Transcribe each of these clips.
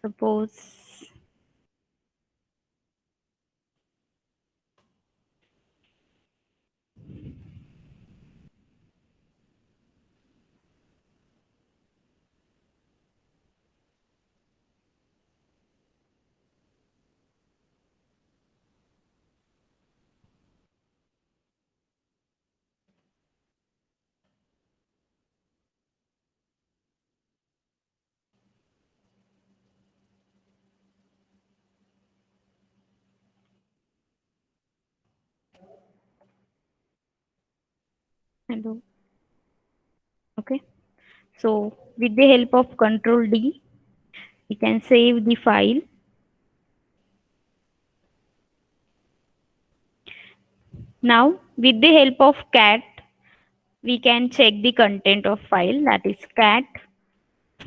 Suppose hello. Okay. So with the help of Control D, we can save the file. Now with the help of cat, we can check the content of file, that is cat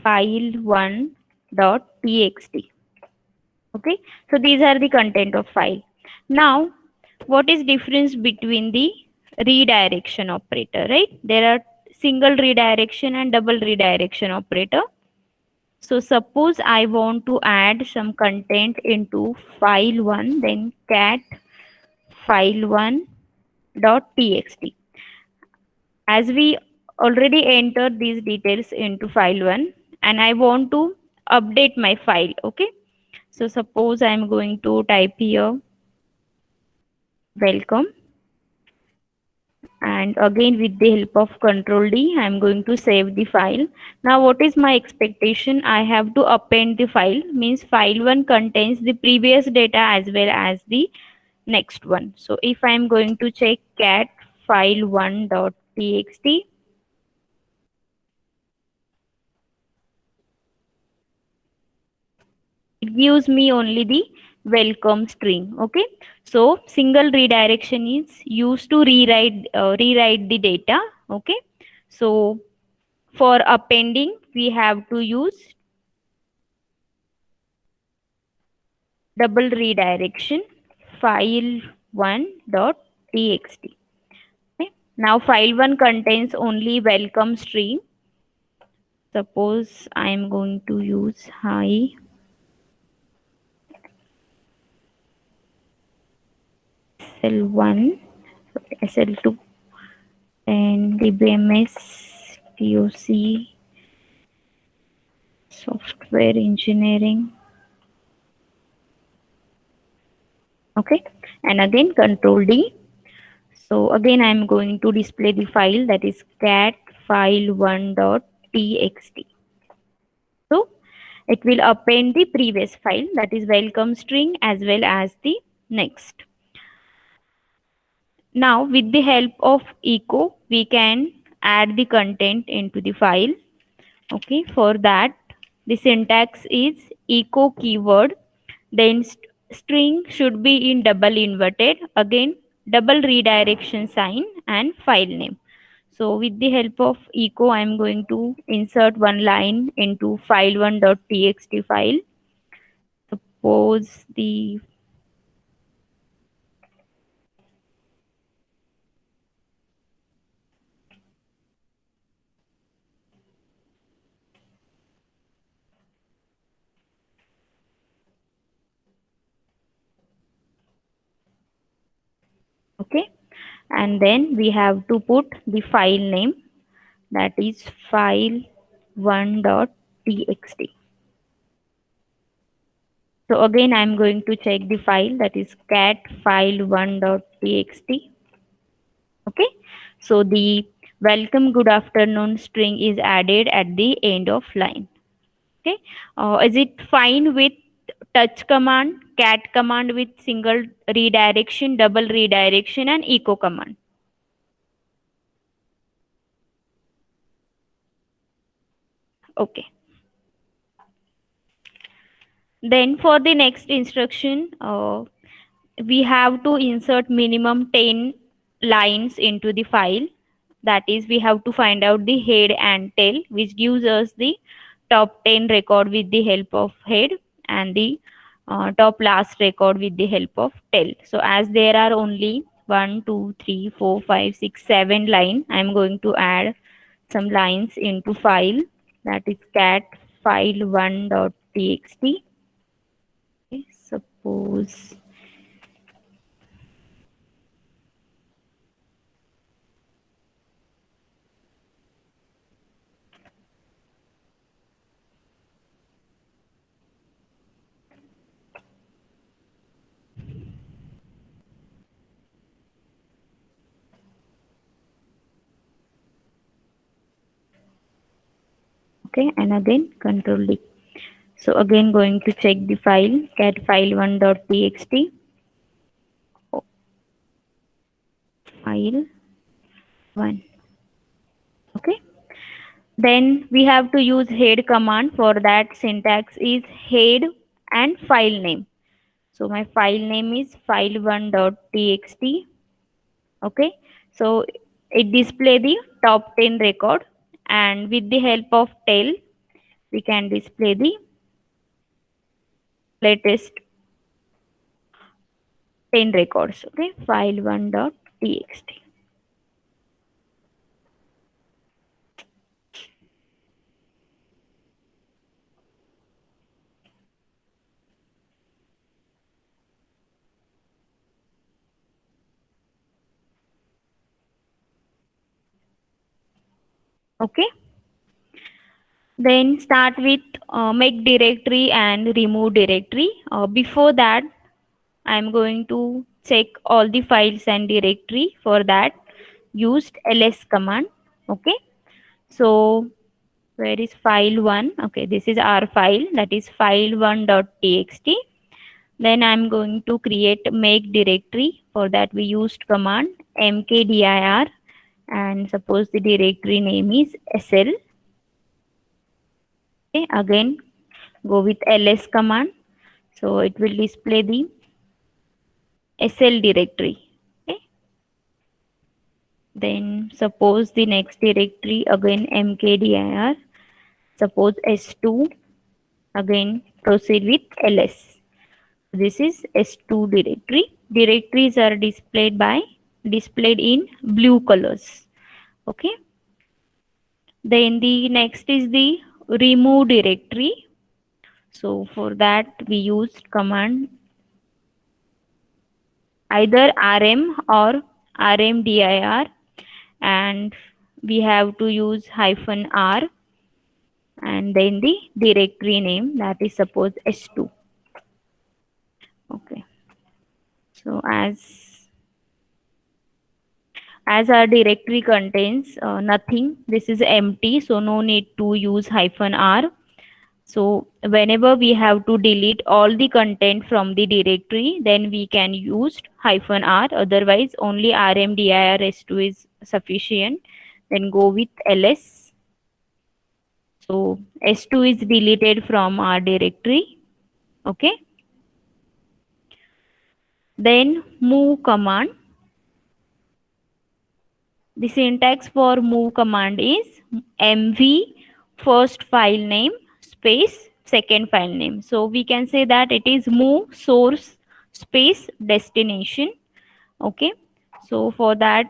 file1.txt. Okay, so these are the content of file. Now what is difference between the redirection operator, right? There are single redirection and double redirection operator. So suppose I want to add some content into file1, then cat file1.txt. As we already entered these details into file1 and I want to update my file. Okay, so suppose I'm going to type here welcome, and again with the help of Control D I'm going to save the file. Now what is my expectation? I have to append the file, means file1 contains the previous data as well as the next one. So if I'm going to check cat file1.txt, it gives me only the welcome string. Okay, so single redirection is used to rewrite the data. Okay, so for appending we have to use double redirection file1.txt. Okay, now file1 contains only welcome string. Suppose I am going to use hi SL1, SL2, and DBMS TOC software engineering. Okay, and again Control D. So again I'm going to display the file, that is cat file1.txt. So it will append the previous file, that is welcome string, as well as the next. Now with the help of echo we can add the content into the file. Okay, for that the syntax is echo keyword, then string should be in double inverted, again double redirection sign and file name. So with the help of echo I am going to insert one line into file1.txt file. Suppose the okay, and then we have to put the file name, that is file1.txt. So again I'm going to check the file, that is cat file1.txt. Okay, so the welcome good afternoon string is added at the end of line. Okay, is it fine with touch command, cat command with single redirection, double redirection, and echo command? Okay, then for the next instruction we have to insert minimum 10 lines into the file. That is, we have to find out the head and tail, which gives us the top 10 record with the help of head, and the top last record with the help of tail. So as there are only 1 2 3 4 5 6 7 line, I am going to add some lines into file, that is cat file1.txt. suppose okay, and again control D. So again going to check the file cat file1.txt, file 1. Okay. Then we have to use head command. For that syntax is head and file name. So my file name is file1.txt. Okay. So it display the top 10 record, and with the help of tail we can display the latest 10 records. Okay. File1.txt. Okay. Then start with make directory and remove directory. Before that, I'm going to check all the files and directory. For that, used ls command. Okay. So where is file 1? Okay, this is our file, that is file1.txt. Then I'm going to create make directory. For that we used command mkdir, and suppose the directory name is sl. Okay, again go with ls command. So it will display the sl directory. Okay. Then suppose the next directory again mkdir, suppose s2, again proceed with ls. This is s2 directory. Directories are displayed in blue colors. Okay. Then the next is the remove directory. So for that we used command either rm or rmdir, and we have to use -r and then the directory name, that is suppose s2. Okay. So as our directory contains nothing, this is empty, so no need to use -r. So whenever we have to delete all the content from the directory, then we can use -r. Otherwise, only rmdir s2 is sufficient. Then go with ls. So s2 is deleted from our directory. Okay. Then move command. The syntax for move command is mv first file name space second file name. So we can say that it is move source space destination. Okay. So for that,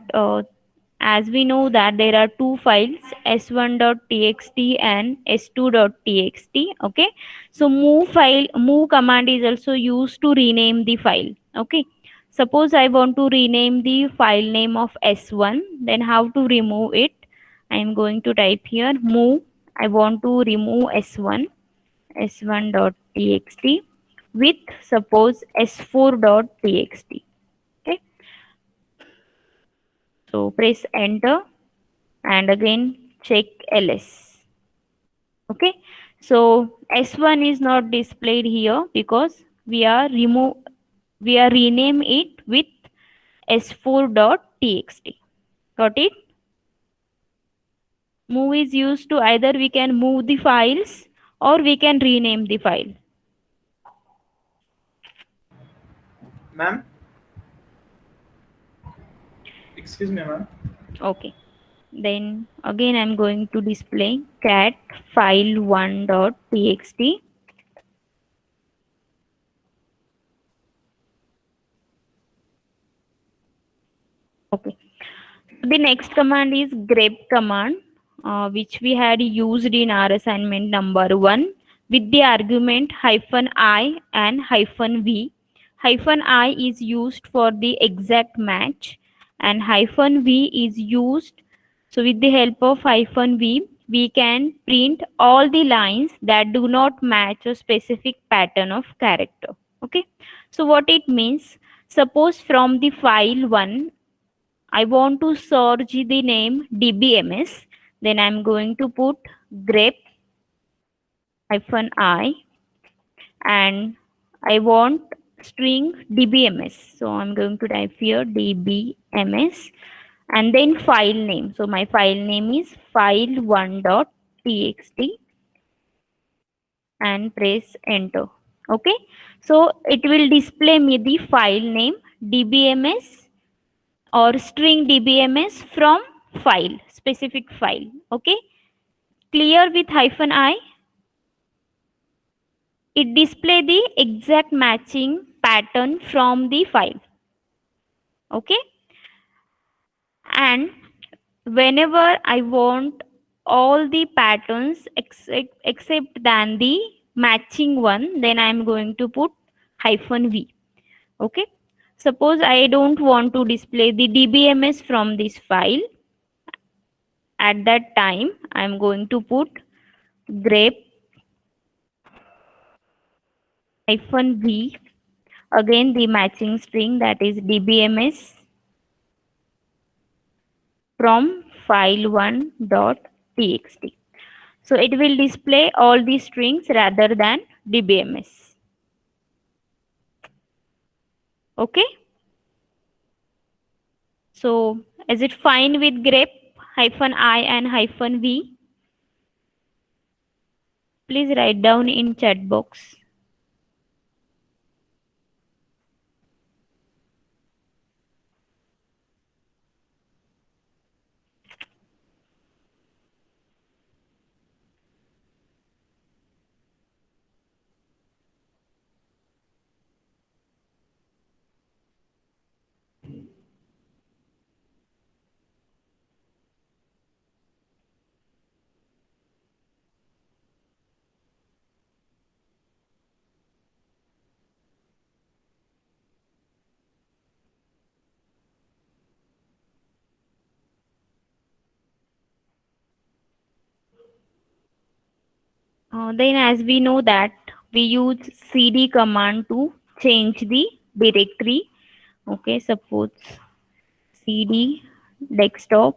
as we know that there are two files s1.txt and s2.txt. Okay. So move command is also used to rename the file. Okay. Suppose I want to rename the file name of s1, then how to remove it? I am going to type here move. I want to remove s1.txt with suppose s4.txt. Okay. So press enter and again check ls. Okay. So s1 is not displayed here because we are rename it with s4.txt. Got it? Move is used to either we can move the files or we can rename the file. Ma'am? Excuse me, ma'am. Okay. Then again I'm going to display cat file1.txt. Okay. The next command is grep command, which we had used in our assignment number 1 with the argument -i and -v. hyphen I is used for the exact match, and hyphen V is used. So with the help of hyphen V, we can print all the lines that do not match a specific pattern of character. Okay. So what it means, suppose from the file 1, I want to search the name dbms, then I'm going to put grep hyphen I, and I want string dbms. So I'm going to type here dbms and then file name. So my file name is file1.txt and press enter. Okay. So it will display me the file name dbms or string dbms from file, specific file. Okay. Clear with hyphen I? It display the exact matching pattern from the file. Okay. And whenever I want all the patterns except than the matching one, then I'm going to put hyphen V. Okay. Suppose I don't want to display the dbms from this file. At that time, I'm going to put grep hyphen V, again the matching string, that is dbms from file1.txt. So it will display all the strings rather than dbms. Okay. So is it fine with grep hyphen I and hyphen V? Please write down in chat box. Then as we know that we use cd command to change the directory. Okay, suppose cd desktop.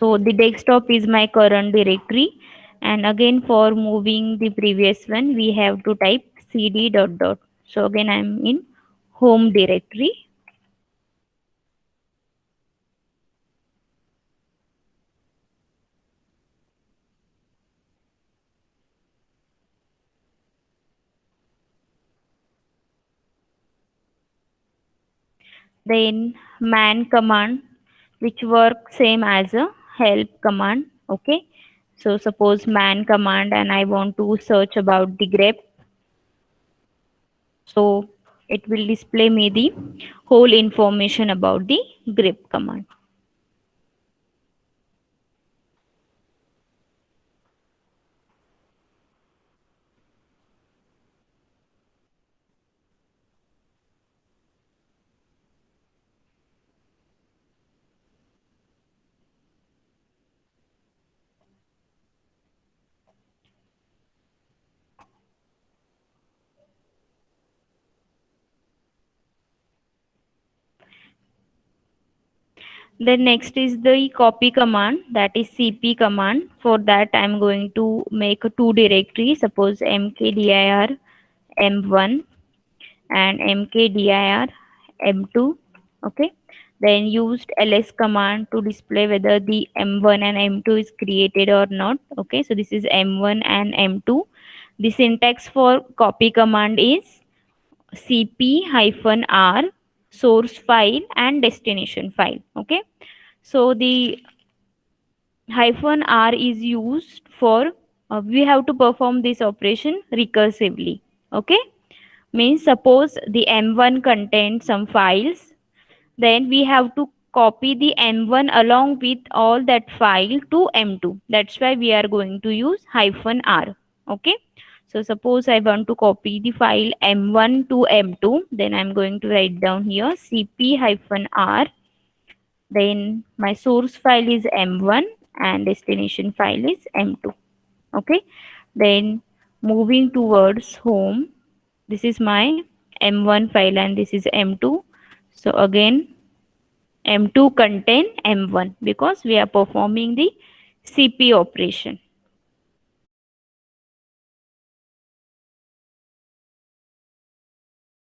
So the desktop is my current directory, and again for moving the previous one we have to type cd dot dot. So again I'm in home directory. Then man command, which works same as a help command. Okay. So suppose man command and I want to search about the grep. So it will display me the whole information about the grep command. Then next is the copy command, that is cp command. For that I'm going to make two directories, suppose mkdir m1 and mkdir m2. Okay. Then used ls command to display whether the m1 and m2 is created or not. Okay. So this is m1 and m2. The syntax for copy command is cp-r source file and destination file. Okay. So the hyphen r is used for we have to perform this operation recursively. Okay. Means suppose the m1 contains some files, then we have to copy the m1 along with all that file to m2. That's why we are going to use hyphen r. Okay. So suppose I want to copy the file M1 to M2, then I'm going to write down here cp-r. Then my source file is M1 and destination file is M2. Okay. Then moving towards home, this is my M1 file and this is M2. So again, M2 contain M1 because we are performing the CP operation.